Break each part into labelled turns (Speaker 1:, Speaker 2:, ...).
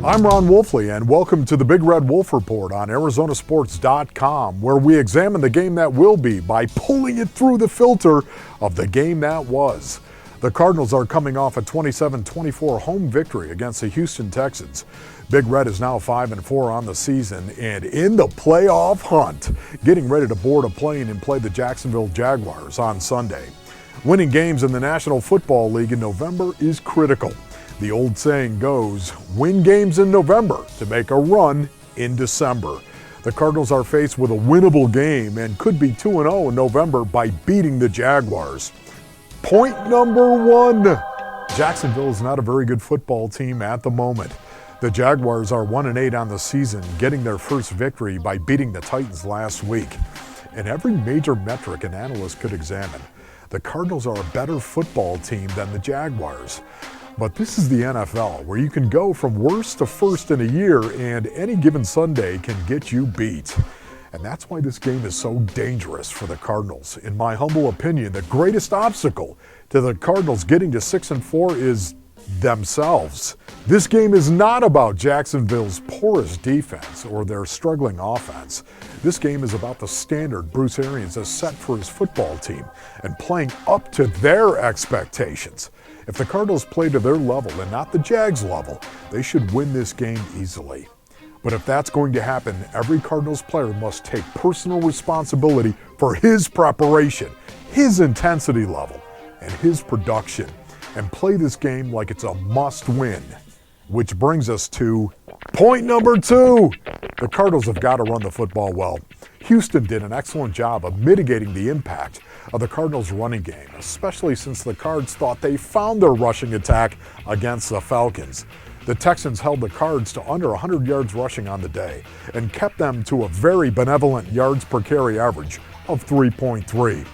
Speaker 1: I'm Ron Wolfley, and welcome to the Big Red Wolf Report on Arizonasports.com, where we examine the game that will be by pulling it through the filter of the game that was. The Cardinals are coming off a 27-24 home victory against the Houston Texans. Big Red is now 5-4 on the season and in the playoff hunt, getting ready to board a plane and play the Jacksonville Jaguars on Sunday. Winning games in the National Football League in November is critical. The old saying goes, win games in November to make a run in December. The Cardinals are faced with a winnable game and could be 2-0 in November by beating the Jaguars. Point number one, Jacksonville is not a very good football team at the moment. The Jaguars are 1-8 on the season, getting their first victory by beating the Titans last week. In every major metric an analyst could examine, the Cardinals are a better football team than the Jaguars. But this is the NFL, where you can go from worst to first in a year, and any given Sunday can get you beat. And that's why this game is so dangerous for the Cardinals. In my humble opinion, the greatest obstacle to the Cardinals getting to 6-4 is themselves. This game is not about Jacksonville's porous defense or their struggling offense. This game is about the standard Bruce Arians has set for his football team and playing up to their expectations. If the Cardinals play to their level and not the Jags' level, they should win this game easily. But if that's going to happen, every Cardinals player must take personal responsibility for his preparation, his intensity level, and his production, and play this game like it's a must-win. Which brings us to point number two. The Cardinals have got to run the football well. Houston did an excellent job of mitigating the impact of the Cardinals' running game, especially since the Cards thought they found their rushing attack against the Falcons. The Texans held the Cards to under 100 yards rushing on the day and kept them to a very benevolent yards per carry average of 3.3.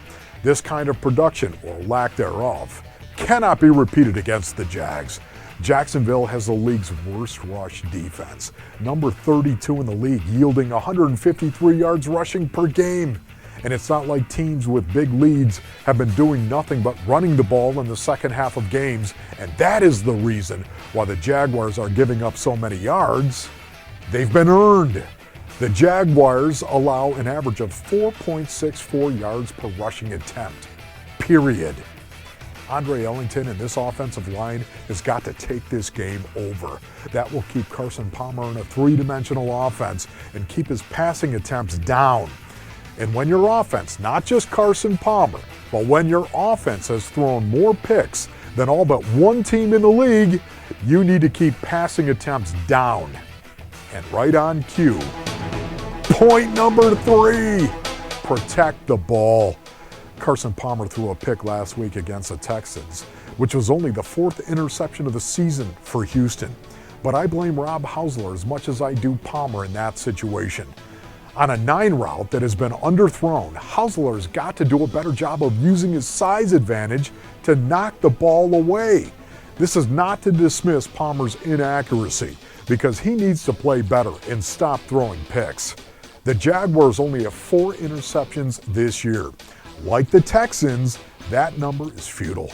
Speaker 1: This kind of production, or lack thereof, cannot be repeated against the Jags. Jacksonville has the league's worst rush defense, number 32 in the league, yielding 153 yards rushing per game. And it's not like teams with big leads have been doing nothing but running the ball in the second half of games, and that is the reason why the Jaguars are giving up so many yards. They've been earned. The Jaguars allow an average of 4.64 yards per rushing attempt, period. Andre Ellington and this offensive line has got to take this game over. That will keep Carson Palmer in a three-dimensional offense and keep his passing attempts down. And when your offense, not just Carson Palmer, but when your offense has thrown more picks than all but one team in the league, you need to keep passing attempts down. And right on cue, point number three, protect the ball. Carson Palmer threw a pick last week against the Texans, which was only the fourth interception of the season for Houston. But I blame Rob Hausler as much as I do Palmer in that situation. On a 9 route that has been underthrown, Hausler's got to do a better job of using his size advantage to knock the ball away. This is not to dismiss Palmer's inaccuracy, because he needs to play better and stop throwing picks. The Jaguars only have 4 interceptions this year. Like the Texans, that number is futile.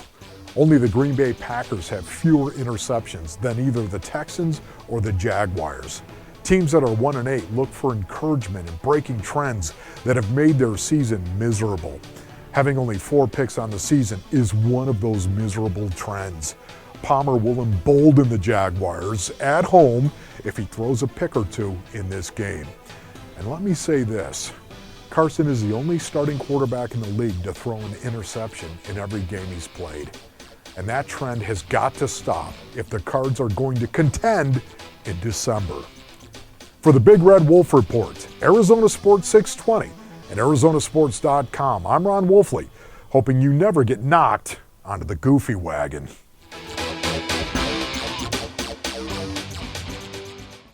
Speaker 1: Only the Green Bay Packers have fewer interceptions than either the Texans or the Jaguars. Teams that are 1-8 look for encouragement in breaking trends that have made their season miserable. Having only 4 picks on the season is one of those miserable trends. Palmer will embolden the Jaguars at home if he throws a pick or two in this game. And let me say this. Carson is the only starting quarterback in the league to throw an interception in every game he's played. And that trend has got to stop if the Cards are going to contend in December. For the Big Red Wolf Report, Arizona Sports 620 and Arizonasports.com, I'm Ron Wolfley, hoping you never get knocked onto the goofy wagon.